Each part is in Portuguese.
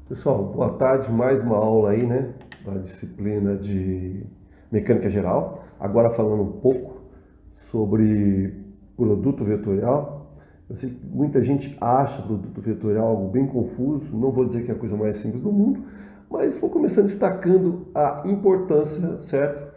Pessoal, boa tarde. Mais uma aula aí, né, da disciplina de mecânica geral. Agora falando um pouco sobre produto vetorial. Eu sei que muita gente acha produto vetorial algo bem confuso. Não vou dizer que é a coisa mais simples do mundo, mas vou começando destacando a importância, certo,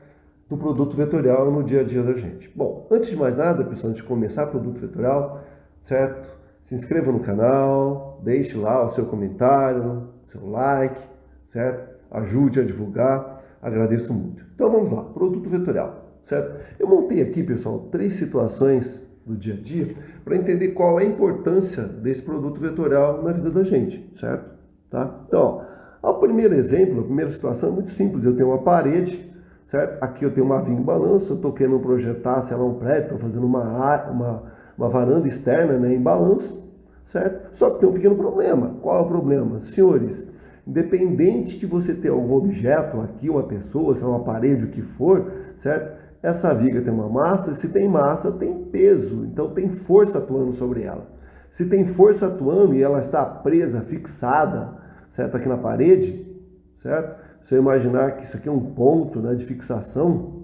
do produto vetorial no dia a dia da gente. Bom, antes de mais nada, pessoal, antes de começar produto vetorial, certo? Se inscreva no canal, deixe lá o seu comentário, seu like, certo? Ajude a divulgar, agradeço muito. Então vamos lá, produto vetorial, certo? Eu montei aqui, pessoal, 3 situações do dia a dia para entender qual é a importância desse produto vetorial na vida da gente, certo? Tá? Então, ó, o primeiro exemplo, a primeira situação é muito simples. Eu tenho uma parede, certo? Aqui eu tenho uma vinha em balanço, eu estou querendo projetar, sei lá, um prédio, estou fazendo uma varanda externa, né, em balanço, certo? Só que tem um pequeno problema. Qual é o problema? Senhores, independente de você ter algum objeto aqui, uma pessoa, sei lá, uma parede, o que for, certo? Essa viga tem uma massa, e se tem massa, tem peso, então tem força atuando sobre ela. Se tem força atuando e ela está presa, fixada, certo? Aqui na parede, certo? Se eu imaginar que isso aqui é um ponto, né, de fixação,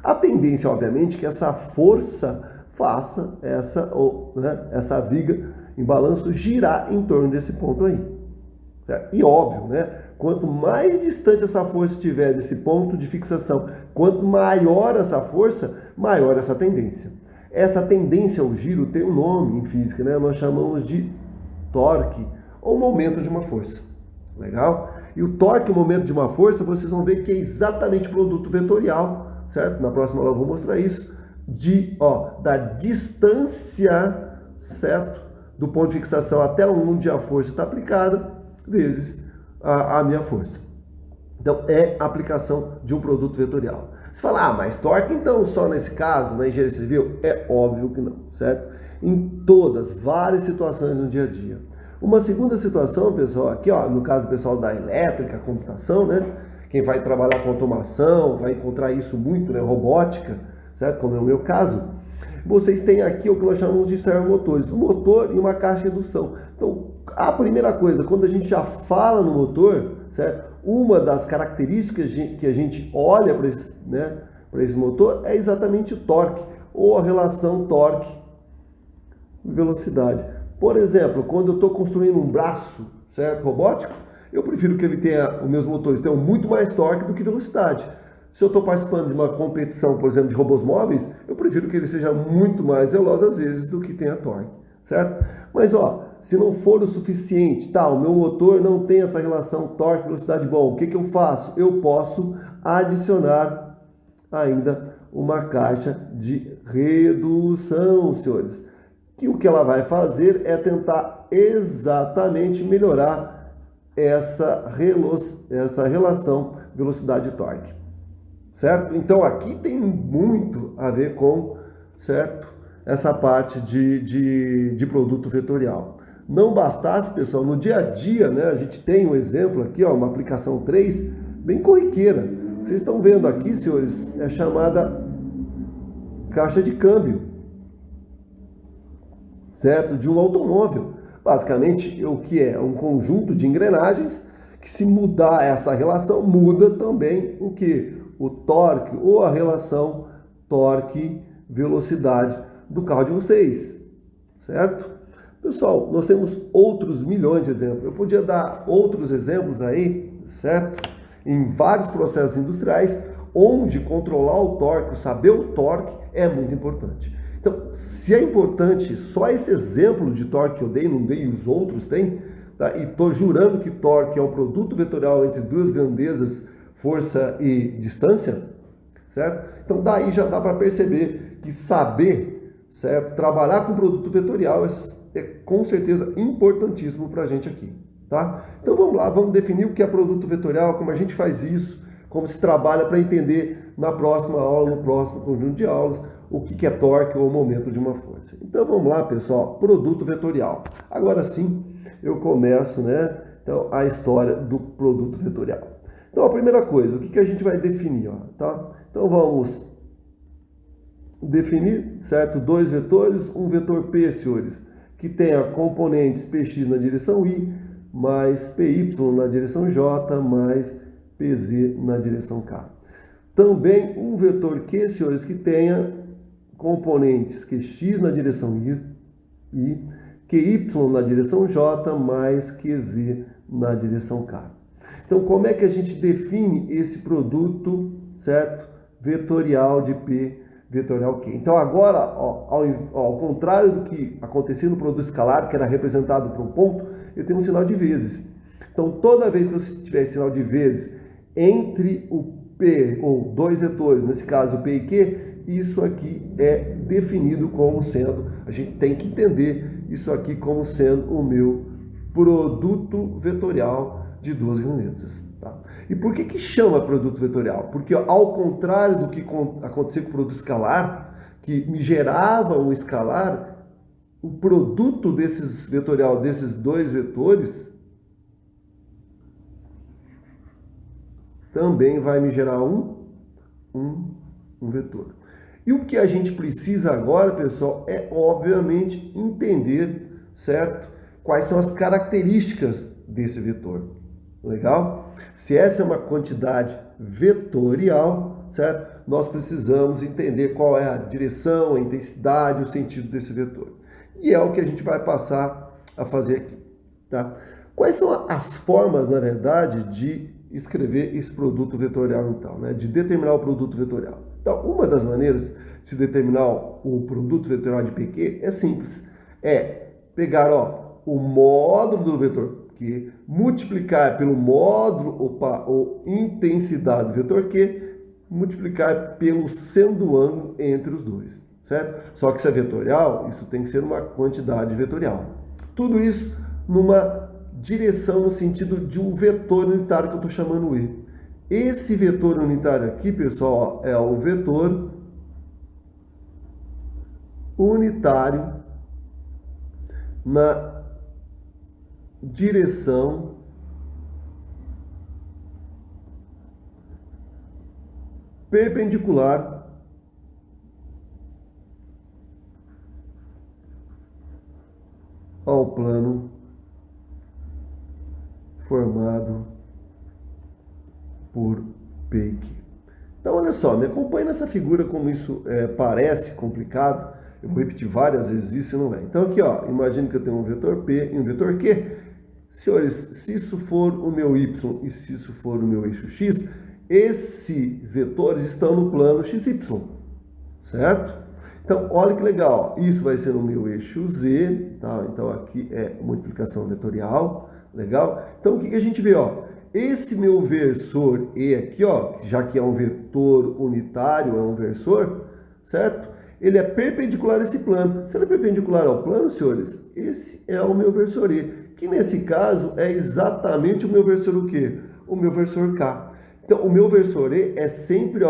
a tendência, obviamente, é que essa força faça essa viga em balanço girar em torno desse ponto aí. Certo? E óbvio, né? Quanto mais distante essa força estiver desse ponto de fixação, quanto maior essa força, maior essa tendência. Essa tendência ao giro tem um nome em física, né? Nós chamamos de torque ou momento de uma força. Legal? E o torque, o momento de uma força, vocês vão ver que é exatamente o produto vetorial, certo? Na próxima aula eu vou mostrar isso, da distância, certo? Do ponto de fixação até onde a força está aplicada, vezes a minha força. Então, é a aplicação de um produto vetorial. Você fala, mas torque então só nesse caso, na engenharia civil? É óbvio que não, certo? Em todas, várias situações no dia a dia. Uma segunda situação, pessoal, aqui ó, no caso do pessoal da elétrica, computação, né? Quem vai trabalhar com automação, vai encontrar isso muito, né? Robótica, certo? Como é o meu caso. Vocês têm aqui o que nós chamamos de servomotores, um motor e uma caixa de indução. Então, a primeira coisa, quando a gente já fala no motor, certo? Uma das características que a gente olha para esse, né, para esse motor é exatamente o torque, ou a relação torque-velocidade. Por exemplo, quando eu estou construindo um braço, certo, robótico, eu prefiro que ele tenha, os meus motores tenham muito mais torque do que velocidade. Se eu estou participando de uma competição, por exemplo, de robôs móveis, eu prefiro que ele seja muito mais veloz às vezes do que tenha torque, certo? Mas ó, se não for o suficiente, tá, o meu motor não tem essa relação torque-velocidade bom, o que eu faço? Eu posso adicionar ainda uma caixa de redução, senhores. Que o que ela vai fazer é tentar exatamente melhorar essa relação velocidade-torque. Certo? Então aqui tem muito a ver com, certo? Essa parte de produto vetorial. Não bastasse, pessoal, no dia a dia, né? A gente tem um exemplo aqui, ó, uma aplicação 3 bem corriqueira. Vocês estão vendo aqui, senhores, é chamada caixa de câmbio, certo? De um automóvel. Basicamente, o que é? Um conjunto de engrenagens que, se mudar essa relação, muda também o que? O torque ou a relação torque-velocidade do carro de vocês, certo? Pessoal, nós temos outros milhões de exemplos. Eu podia dar outros exemplos aí, certo? Em vários processos industriais, onde controlar o torque, saber o torque é muito importante. Então, se é importante, só esse exemplo de torque que eu dei, não dei, os outros têm, tá? E estou jurando que torque é o produto vetorial entre duas grandezas, força e distância, certo? Então, daí já dá para perceber que saber, certo, trabalhar com produto vetorial é com certeza importantíssimo para a gente aqui, tá? Então, vamos lá, vamos definir o que é produto vetorial, como a gente faz isso, como se trabalha para entender na próxima aula, no próximo conjunto de aulas, o que é torque ou momento de uma força. Então vamos lá, pessoal, produto vetorial. Agora sim, eu começo, né, então, a história do produto vetorial. Então a primeira coisa, o que a gente vai definir, ó, tá? Então vamos definir, certo? Dois vetores, um vetor P, senhores, que tenha componentes Px na direção I, mais Py na direção J, mais Pz na direção K. Também um vetor Q, senhores, que tenha componentes Qx na direção I, Qy na direção J, mais Qz na direção K. Então, como é que a gente define esse produto, certo? Vetorial de P, vetorial Q. Então, agora, ao contrário do que acontecia no produto escalar, que era representado por um ponto, eu tenho um sinal de vezes. Então, toda vez que eu tiver sinal de vezes entre o P, ou dois vetores, nesse caso P e Q, isso aqui é definido como sendo, a gente tem que entender isso aqui como sendo o meu produto vetorial de duas grandezas. Tá? E por que chama produto vetorial? Porque ao contrário do que acontecia com o produto escalar, que me gerava um escalar, o produto vetorial desses dois vetores também vai me gerar um vetor. E o que a gente precisa agora, pessoal, é obviamente entender, certo? Quais são as características desse vetor. Legal? Se essa é uma quantidade vetorial, certo? Nós precisamos entender qual é a direção, a intensidade, o sentido desse vetor. E é o que a gente vai passar a fazer aqui, tá? Quais são as formas, na verdade, de escrever esse produto vetorial, então, né? De determinar o produto vetorial. Então, uma das maneiras de se determinar o produto vetorial de PQ é simples. É pegar, o módulo do vetor Q, multiplicar pelo módulo ou intensidade do vetor Q, multiplicar pelo seno do ângulo entre os dois, certo? Só que se é vetorial, isso tem que ser uma quantidade vetorial. Tudo isso numa direção no sentido de um vetor unitário que eu estou chamando E. Esse vetor unitário aqui, pessoal, é o vetor unitário na direção perpendicular ao plano formado por P e Q. Então, olha só, me acompanhe nessa figura como isso parece complicado. Eu vou repetir várias vezes isso e não é. Então, aqui, imagine que eu tenho um vetor P e um vetor Q. Senhores, se isso for o meu Y e se isso for o meu eixo X, esses vetores estão no plano XY, certo? Então, olha que legal, isso vai ser no meu eixo Z, tá? Então, aqui é multiplicação vetorial, legal? Então, o que a gente vê, esse meu versor E aqui, já que é um vetor unitário, é um versor, certo? Ele é perpendicular a esse plano. Se ele é perpendicular ao plano, senhores, esse é o meu versor E, que nesse caso é exatamente o meu versor o quê? O meu versor K. Então, o meu versor E é sempre,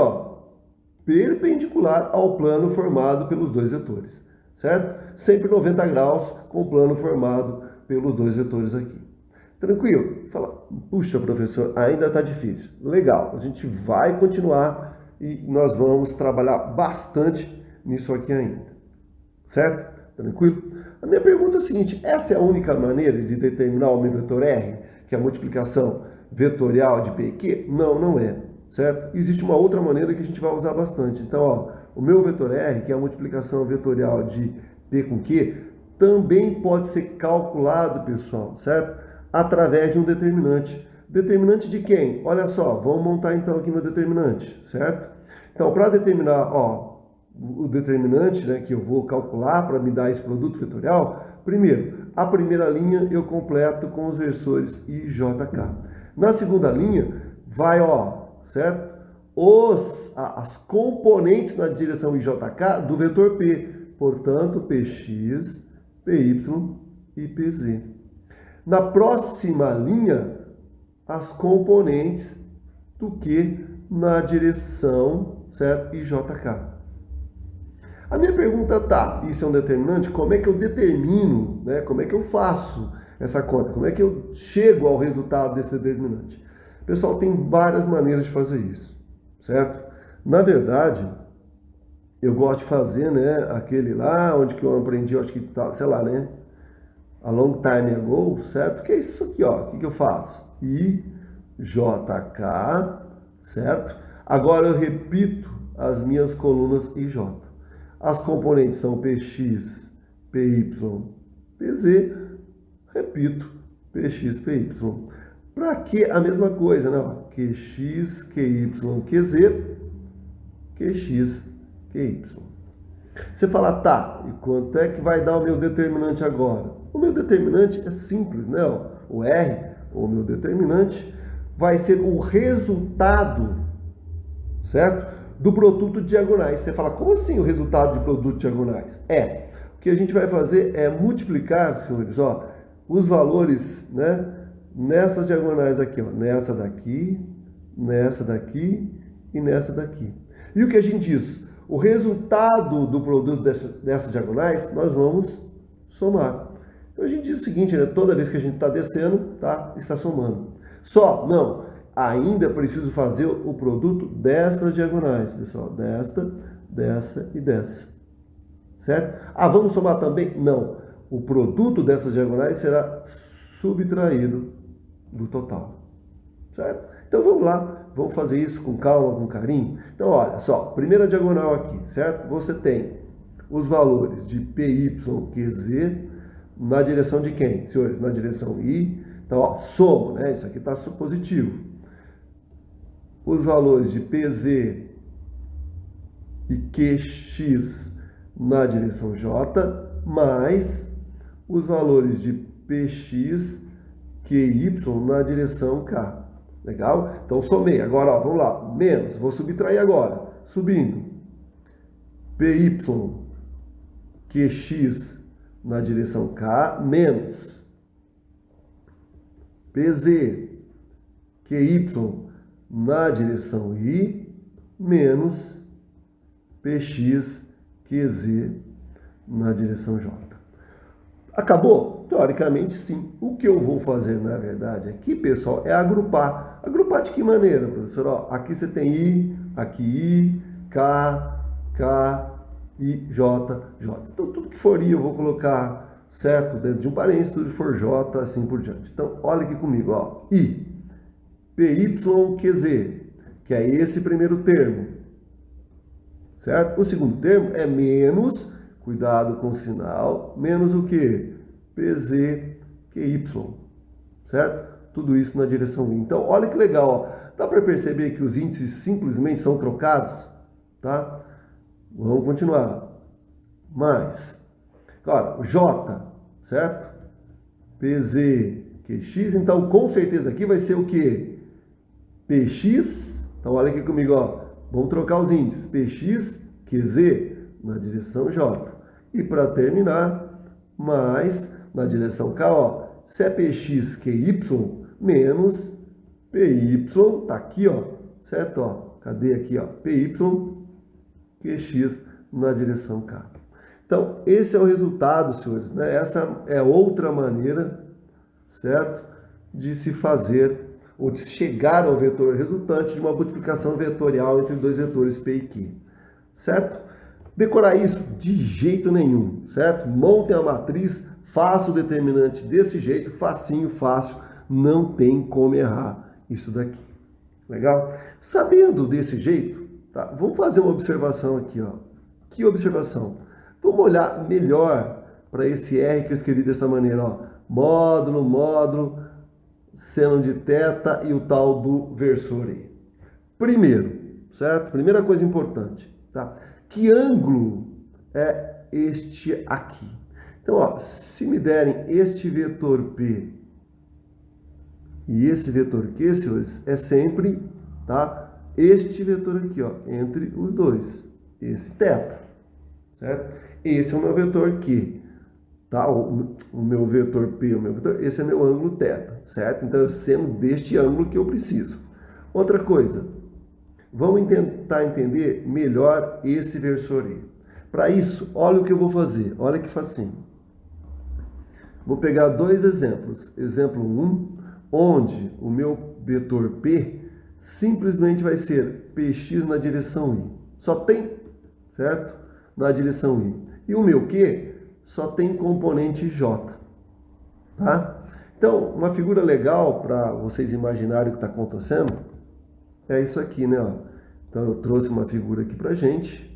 perpendicular ao plano formado pelos dois vetores, certo? Sempre 90 graus com o plano formado pelos dois vetores aqui. Tranquilo? Fala, puxa, professor, ainda está difícil. Legal, a gente vai continuar e nós vamos trabalhar bastante nisso aqui ainda, certo? Tranquilo? A minha pergunta é a seguinte, essa é a única maneira de determinar o meu vetor R, que é a multiplicação vetorial de P e Q? Não, não é, certo? Existe uma outra maneira que a gente vai usar bastante. Então, o meu vetor R, que é a multiplicação vetorial de P com Q, também pode ser calculado, pessoal, certo? Através de um determinante. Determinante de quem? Olha só, vamos montar então aqui meu determinante, certo? Então, para determinar, o determinante, né, que eu vou calcular para me dar esse produto vetorial, primeiro, a primeira linha eu completo com os versores I, J, K. Na segunda linha, vai, certo? As componentes na direção IJK do vetor P, portanto, Px, Py e Pz. Na próxima linha, as componentes do Q na direção, certo? IJK. A minha pergunta isso é um determinante? Como é que eu determino, né? Como é que eu faço essa conta? Como é que eu chego ao resultado desse determinante? Pessoal, tem várias maneiras de fazer isso, certo? Na verdade, eu gosto de fazer, né, aquele lá onde que eu aprendi, eu acho que tá, sei lá, né? a long time ago, certo? Que é isso aqui, ó. O que eu faço? IJK, certo? Agora eu repito as minhas colunas IJ. As componentes são PX, PY, PZ, repito, PX, PY. Para que a mesma coisa, né? QX, QY, QZ, QX, QY. Você fala, tá, e quanto é que vai dar o meu determinante agora? O meu determinante é simples, né? O R, o meu determinante, vai ser o resultado, certo? Do produto de diagonais. Você fala, como assim o resultado de produto de diagonais? O que a gente vai fazer é multiplicar, senhores, ó, os valores, né? Nessas diagonais aqui, ó, nessa daqui e nessa daqui. E o que a gente diz? O resultado do produto dessas diagonais, nós vamos somar. Então a gente diz o seguinte, né? Toda vez que a gente está descendo, tá? Está somando. Só, não, ainda preciso fazer o produto dessas diagonais, pessoal. Dessa e dessa. Certo? Ah, vamos somar também? Não. O produto dessas diagonais será subtraído do total. Certo? Então vamos lá, vamos fazer isso com calma, com carinho. Então olha só, primeira diagonal aqui, certo? Você tem os valores de PYQZ na direção de quem, senhores? Na direção I. Então, ó, somo, né? Isso aqui está positivo. Os valores de PZ e QX na direção J, mais os valores de PX, QY na direção K. Legal? Então, somei. Agora, ó, vamos lá. Menos. Vou subtrair agora. Subindo. PY, QX na direção K, menos. PZ, QY na direção I, menos. PX, QZ na direção J. Acabou? Teoricamente, sim. O que eu vou fazer, na verdade, aqui, pessoal, é agrupar. Agrupar de que maneira, professor? Ó, aqui você tem I, aqui I, K, K, I, J, J. Então, tudo que for I eu vou colocar, certo? Dentro de um parênteses, tudo que for J, assim por diante. Então, olha aqui comigo, ó. I, PYQZ, que é esse primeiro termo, certo? O segundo termo é menos, cuidado com o sinal, menos o que? PZ, QY, certo? Tudo isso na direção I. Então, olha que legal, ó. Dá para perceber que os índices simplesmente são trocados, tá? Vamos continuar. Mais. Agora, J, certo? PZ, QX, então com certeza aqui vai ser o que? PX, então olha aqui comigo, ó. Vamos trocar os índices. PX, QZ na direção J. E para terminar, mais na direção K, ó. Se é PX, QY, menos PY, tá aqui, ó. Certo, ó. Cadê aqui, ó? PY, QX na direção K. Então, esse é o resultado, senhores, né? Essa é outra maneira, certo, de se fazer ou de chegar ao vetor resultante de uma multiplicação vetorial entre dois vetores P e Q, certo? Decorar isso de jeito nenhum, certo? Montem a matriz, faça o determinante desse jeito, facinho, fácil, não tem como errar isso daqui. Legal? Sabendo desse jeito, tá? Vamos fazer uma observação aqui, ó. Que observação? Vamos olhar melhor para esse R que eu escrevi dessa maneira, ó. Módulo, módulo, seno de θ e o tal do versor E. Primeiro, certo? Primeira coisa importante, tá? Que ângulo é este aqui? Então, ó, se me derem este vetor P e esse vetor Q, senhores, é sempre, tá? Este vetor aqui, ó, entre os dois, esse θ, certo? Esse é o meu vetor Q. Tá? O meu vetor P, o meu vetor, esse é meu ângulo θ, certo? Então, eu sendo deste ângulo que eu preciso. Outra coisa, vamos tentar entender melhor esse versor E. Para isso, olha o que eu vou fazer, olha que facinho. Vou pegar dois exemplos. Exemplo 1, onde o meu vetor P simplesmente vai ser PX na direção I. Só tem, certo? Na direção I. E o meu Q só tem componente J. tá? Então, uma figura legal para vocês imaginarem o que está acontecendo é isso aqui, né? Ó. Então, eu trouxe uma figura aqui para gente,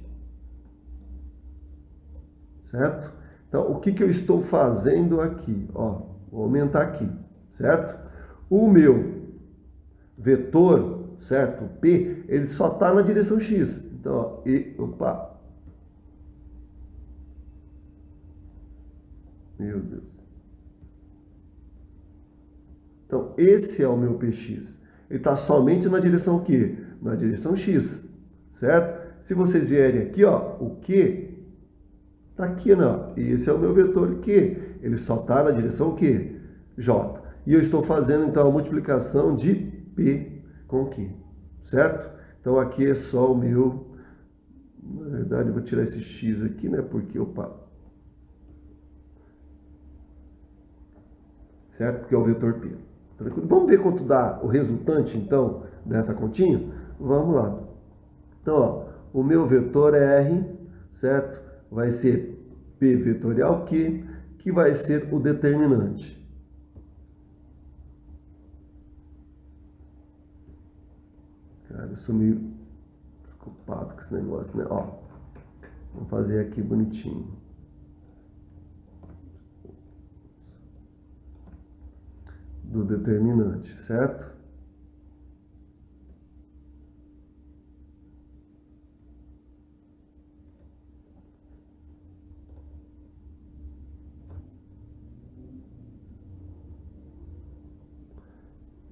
certo? Então, o que que eu estou fazendo aqui? Ó, vou aumentar aqui, certo? O meu vetor, certo? P, ele só está na direção X. Então, ó, opa. Meu Deus. Então, esse é o meu PX. Ele está somente na direção Q? Na direção X, certo? Se vocês vierem aqui, ó, o Q está aqui, né? E esse é o meu vetor Q. Ele só está na direção Q? J. E eu estou fazendo, então, a multiplicação de P com Q, certo? Então, aqui é só o meu... Na verdade, eu vou tirar esse X aqui, né? Porque, opa... Certo? Porque é o vetor P. Tranquilo? Vamos ver quanto dá o resultante, então, dessa continha? Vamos lá. Então, ó, o meu vetor R, certo? Vai ser P vetorial Q, que vai ser o determinante. Cara, eu sou meio preocupado com esse negócio, né? Ó, vamos fazer aqui bonitinho. Do determinante, certo?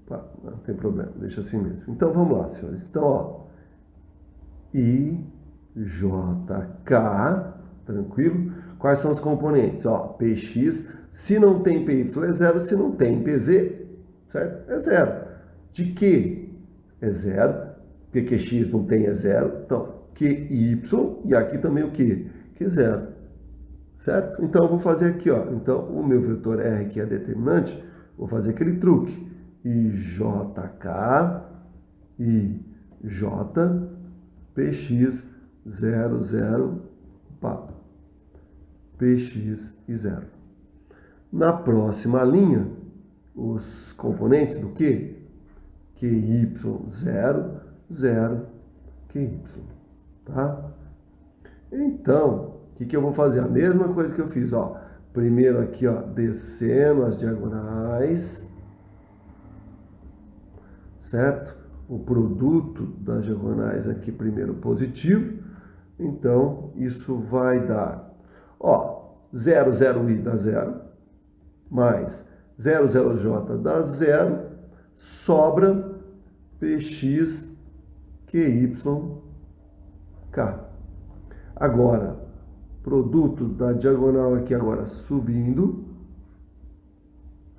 Tá, não tem problema, deixa assim mesmo. Então vamos lá, senhores. Então, ó, IJK, tranquilo? Quais são os componentes? Ó, PX, se não tem PY é zero, se não tem PZ, certo? É zero. De Q é zero, porque QX não tem é zero, então QY, e aqui também o Q? Q zero, certo? Então eu vou fazer aqui, ó, então o meu vetor R, que é determinante, vou fazer aquele truque. IJK, IJ, PX 0, 0, pá, PX e 0. Na próxima linha, os componentes do Q, QY 0, 0, QY, tá? Então, o que que eu vou fazer? A mesma coisa que eu fiz, ó. Primeiro aqui, ó, descendo as diagonais, certo? O produto das diagonais aqui primeiro positivo, então isso vai dar, ó, 0, 0i dá 0, mais 0, 0j dá 0, sobra px qyk. Agora, produto da diagonal aqui agora subindo,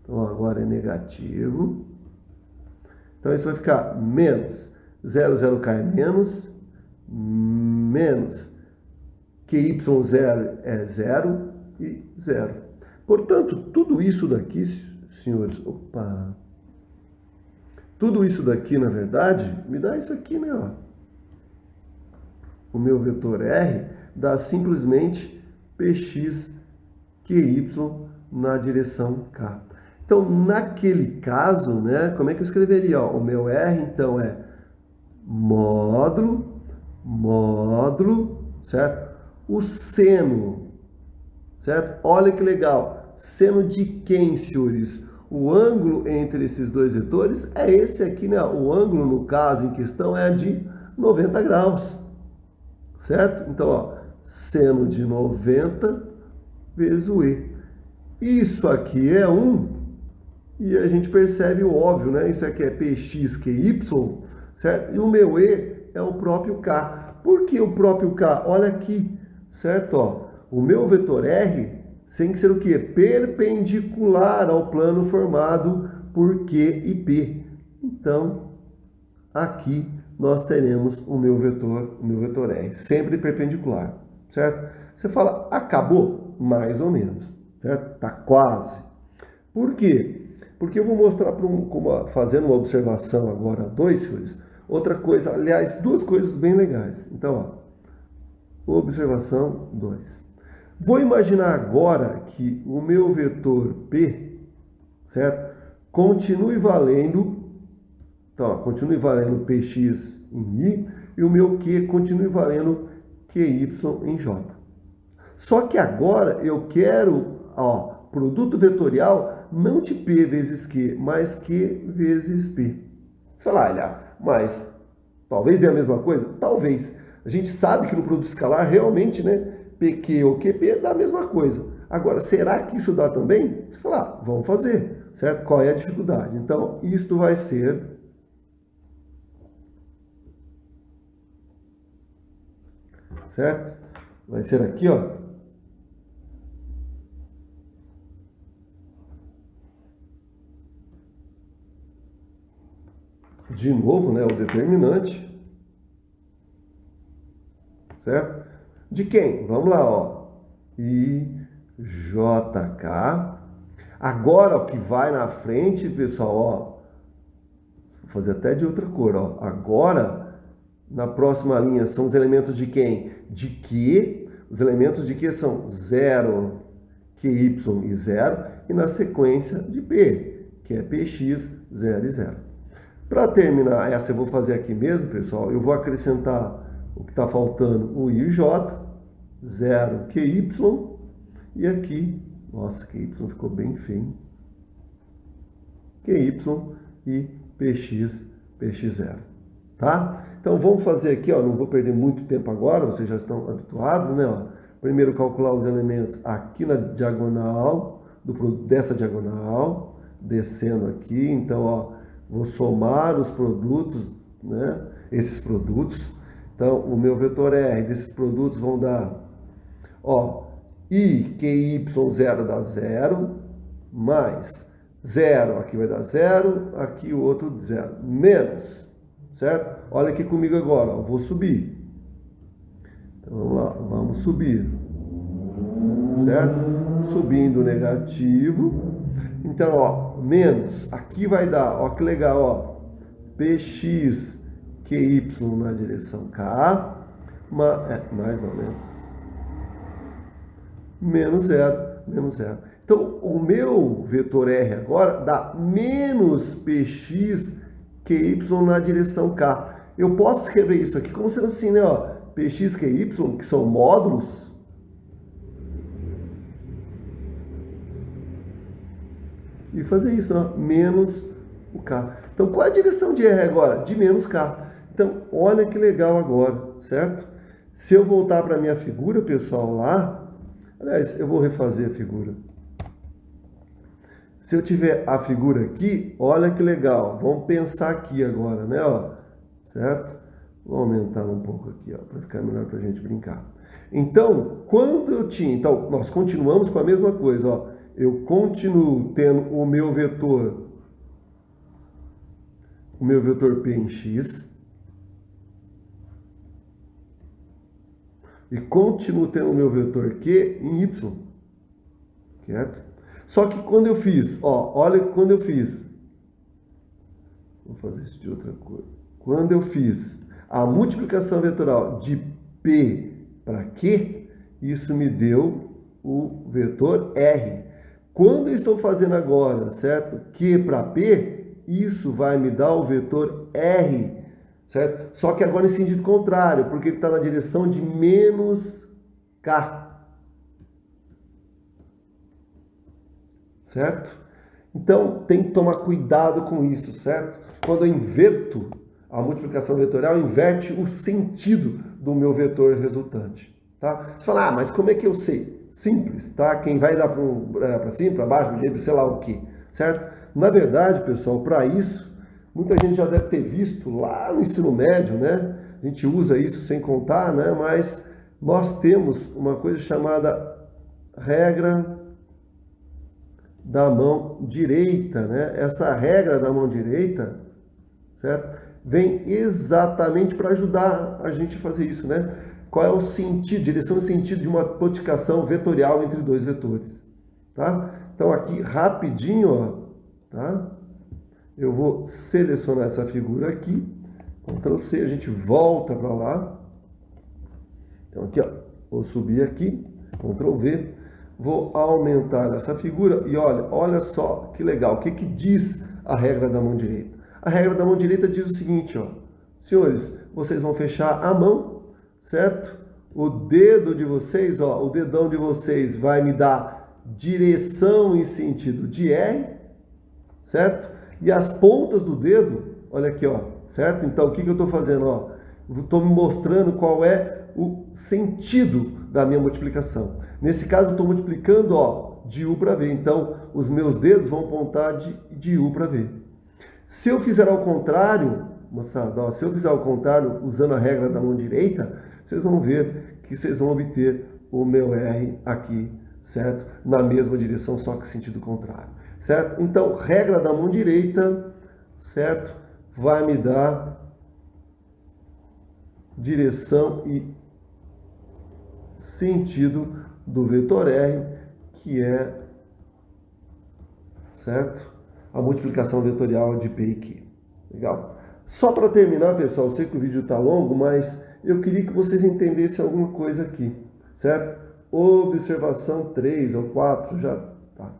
então agora é negativo. Então, isso vai ficar menos 0, 0k é menos QY0 é 0 e 0. Portanto, tudo isso daqui, senhores, opa, tudo isso daqui, na verdade, me dá isso aqui, né? Ó. O meu vetor R dá simplesmente PX QY na direção K. Então, naquele caso, né, como é que eu escreveria? Ó, o meu R, então, é módulo, certo? O seno, certo? Olha que legal. Seno de quem, senhores? O ângulo entre esses dois vetores é esse aqui, né? O ângulo, no caso em questão, é de 90 graus, certo? Então, ó, seno de 90 vezes o E. Isso aqui é 1. E a gente percebe o óbvio, né? Isso aqui é PXQY, certo? E o meu E é o próprio K. Por que o próprio K? Olha aqui, certo? Ó, o meu vetor R tem que ser o quê? Perpendicular ao plano formado por Q e P. Então, aqui nós teremos o meu vetor R, sempre perpendicular, certo? Você fala, acabou? Mais ou menos, certo? Tá quase. Por quê? Porque eu vou mostrar fazendo uma observação agora, dois, senhores. Outra coisa, aliás, duas coisas bem legais. Então, ó, observação 2. Vou imaginar agora que o meu vetor P, certo? Continue valendo, então, ó, continue valendo Px em I e o meu Q continue valendo QY em J. Só que agora eu quero, ó, produto vetorial não de P vezes Q, mas Q vezes P. Você fala, olha, mas talvez dê a mesma coisa? Talvez. A gente sabe que no produto escalar realmente, né, PQ ou QP dá a mesma coisa. Agora, será que isso dá também? Você fala, ah, vamos fazer, certo? Qual é a dificuldade? Então, isto vai ser certo? Vai ser aqui, ó. De novo, né, o determinante, certo? De quem? Vamos lá, ó. IJK. Agora, o que vai na frente, pessoal, ó. Vou fazer até de outra cor, ó. Agora, na próxima linha, são os elementos de quem? De Q. Os elementos de Q são 0, QY e 0. E na sequência de P, que é PX, 0 e 0. Para terminar, essa eu vou fazer aqui mesmo, pessoal. Eu vou acrescentar o que está faltando, o IJ, 0 QY, e aqui, nossa, QY ficou bem feio, QY e PX, PX0, tá? Então vamos fazer aqui, ó, não vou perder muito tempo agora, vocês já estão habituados, né? Ó. Primeiro calcular os elementos aqui na diagonal, dessa diagonal, descendo aqui, então, ó, vou somar os produtos, né? Esses produtos. Então, o meu vetor R desses produtos vão dar, ó, I, QY0 dá 0, mais 0, aqui vai dar 0, aqui o outro 0, menos, certo? Olha aqui comigo agora, ó, vou subir. Então, vamos lá, vamos subir, certo? Subindo negativo. Então, ó, menos, aqui vai dar, ó, que legal, ó, PX, QY na direção K, mais não, né? Menos 0, menos 0. Então, o meu vetor R agora dá menos PX, QY na direção K. Eu posso escrever isso aqui como sendo assim, né, ó, PX, QY, que são módulos, e fazer isso, ó, menos o K. Então, qual é a direção de R agora? De menos K. Então, olha que legal agora, certo? Se eu voltar para a minha figura, pessoal, lá, aliás, eu vou refazer a figura. Se eu tiver a figura aqui, olha que legal. Vamos pensar aqui agora, né, ó, certo? Vou aumentar um pouco aqui, ó, para ficar melhor para a gente brincar. Então, quando eu tinha... Então, nós continuamos com a mesma coisa, ó. Eu continuo tendo o meu vetor P em X, e continuo tendo o meu vetor Q em Y, certo? Só que quando eu fiz, ó, olha quando eu fiz, vou fazer isso de outra cor. Quando eu fiz a multiplicação vetorial de P para Q, isso me deu o vetor R. Quando eu estou fazendo agora, certo? Q para P, isso vai me dar o vetor R, certo? Só que agora em sentido contrário, porque ele está na direção de menos K, certo? Então, tem que tomar cuidado com isso, certo? Quando eu inverto a multiplicação vetorial, inverte o sentido do meu vetor resultante, tá? Você fala, ah, mas como é que eu sei? Simples, tá? Quem vai dar para cima, para baixo, para direita, sei lá o que, certo? Na verdade, pessoal, para isso, muita gente já deve ter visto lá no ensino médio, né? A gente usa isso sem contar, né? Mas nós temos uma coisa chamada regra da mão direita, né? Essa regra da mão direita, certo? Vem exatamente para ajudar a gente a fazer isso, né? Qual é o sentido, direção e sentido de uma multiplicação vetorial entre dois vetores, tá? Então aqui rapidinho, ó, tá? Eu vou selecionar essa figura aqui, Ctrl C, a gente volta para lá. Então aqui, ó, vou subir aqui, Ctrl V. Vou aumentar essa figura e olha só que legal. O que que diz a regra da mão direita? A regra da mão direita diz o seguinte, ó. Senhores, vocês vão fechar a mão, certo? O dedo de vocês, ó, o dedão de vocês vai me dar direção em sentido de R, certo? E as pontas do dedo, olha aqui, ó, certo? Então, o que que eu estou fazendo, ó? Estou me mostrando qual é o sentido da minha multiplicação. Nesse caso, eu estou multiplicando, ó, de U para V. Então, os meus dedos vão apontar de U para V. Se eu fizer ao contrário, moçada, ó, se eu fizer ao contrário, usando a regra da mão direita, vocês vão ver que vocês vão obter o meu R aqui, certo? Na mesma direção, só que sentido contrário, certo? Então, regra da mão direita, certo? Vai me dar direção e sentido do vetor R, que é, certo? A multiplicação vetorial de P e Q. Legal? Só para terminar, pessoal, eu sei que o vídeo está longo, mas eu queria que vocês entendessem alguma coisa aqui, certo? Observação 3 ou 4, já tá.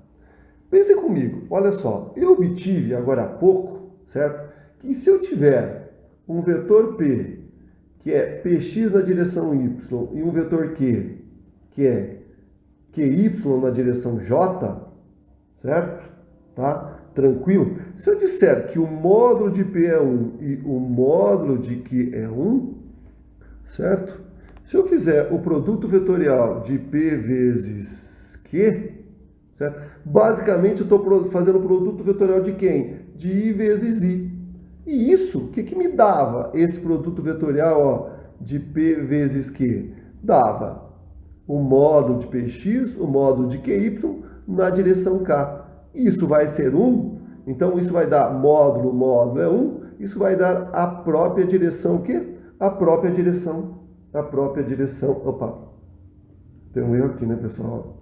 Pensem comigo, olha só, eu obtive agora há pouco, certo? Que se eu tiver um vetor P, que é Px na direção Y, e um vetor Q, que é Qy na direção J, certo? Tá? Tranquilo? Se eu disser que o módulo de P é 1 e o módulo de Q é 1, certo? Se eu fizer o produto vetorial de P vezes Q, certo? Basicamente eu estou fazendo o produto vetorial de quem? De I vezes I. E isso, o que que me dava esse produto vetorial, ó, de P vezes Q? Dava o módulo de Px, o módulo de Qy na direção K. Isso vai ser 1, então isso vai dar módulo é 1, isso vai dar a própria direção, o quê? A própria direção, opa, tem um erro aqui, né, pessoal?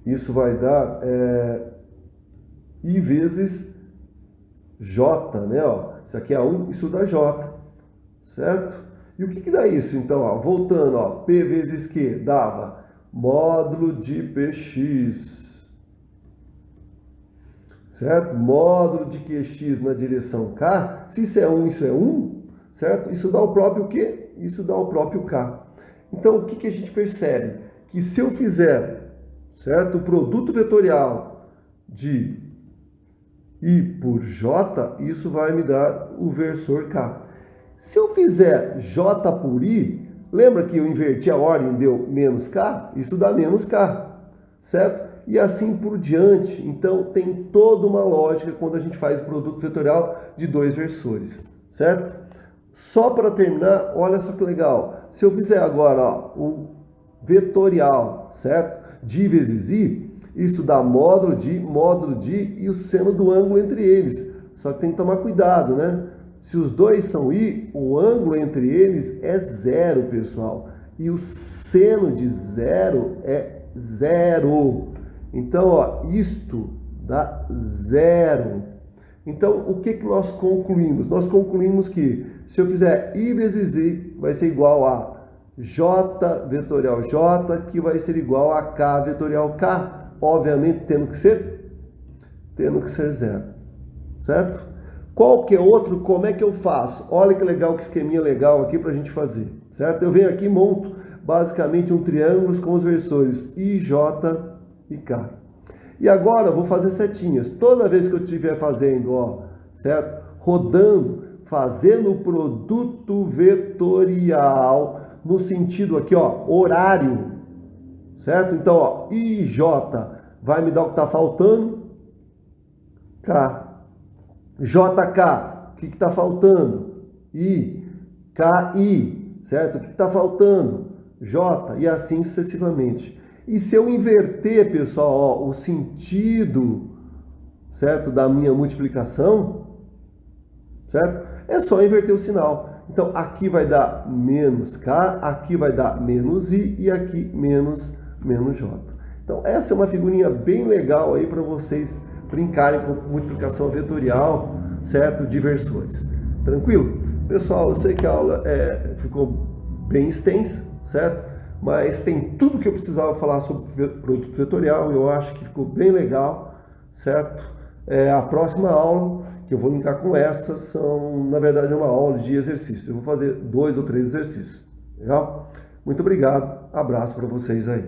Isso vai dar I vezes J, né, ó, isso aqui é 1, isso dá J, certo? E o que que dá isso, então, ó, voltando, ó, P vezes Q dava módulo de Px, certo? Módulo de Qx na direção K, se isso é 1, isso é 1, certo? Isso dá o próprio Q, isso dá o próprio K. Então, o que que a gente percebe? Que se eu fizer, certo, o produto vetorial de I por J, isso vai me dar o versor K. Se eu fizer J por I, lembra que eu inverti a ordem, deu menos K? Isso dá menos K, certo? E assim por diante. Então, tem toda uma lógica quando a gente faz o produto vetorial de dois versores, certo? Só para terminar, olha só que legal. Se eu fizer agora, ó, o vetorial, certo? De I vezes I, isso dá módulo de e o seno do ângulo entre eles. Só que tem que tomar cuidado, né? Se os dois são I, o ângulo entre eles é zero, pessoal. E o seno de zero é zero. Então, ó, isto dá zero. Então, o que que nós concluímos? Nós concluímos que se eu fizer I vezes I, vai ser igual a J vetorial J, que vai ser igual a K vetorial K. Obviamente, tendo que ser zero. Certo? Qualquer outro, como é que eu faço? Olha que legal, que esqueminha legal aqui para a gente fazer. Certo? Eu venho aqui e monto basicamente um triângulo com os versores I, J e K. E agora eu vou fazer setinhas. Toda vez que eu estiver fazendo, ó, certo? Rodando, fazendo o produto vetorial no sentido aqui, ó, horário. Certo? Então, ó, IJ vai me dar o que está faltando. K. JK, o que está faltando? I. KI, certo? O que está faltando? J. E assim sucessivamente. E se eu inverter, pessoal, ó, o sentido, certo, da minha multiplicação, certo? É só inverter o sinal. Então, aqui vai dar menos K, aqui vai dar menos I e aqui menos J. Então, essa é uma figurinha bem legal aí para vocês brincarem com multiplicação vetorial, certo? De versores. Tranquilo? Pessoal, eu sei que a aula ficou bem extensa, certo? mas tem tudo que eu precisava falar sobre produto vetorial. Eu acho que ficou bem legal, certo? A próxima aula que eu vou linkar com essa são, na verdade, uma aula de exercício. Eu vou fazer 2 ou 3 exercícios, legal? Muito obrigado, abraço para vocês aí.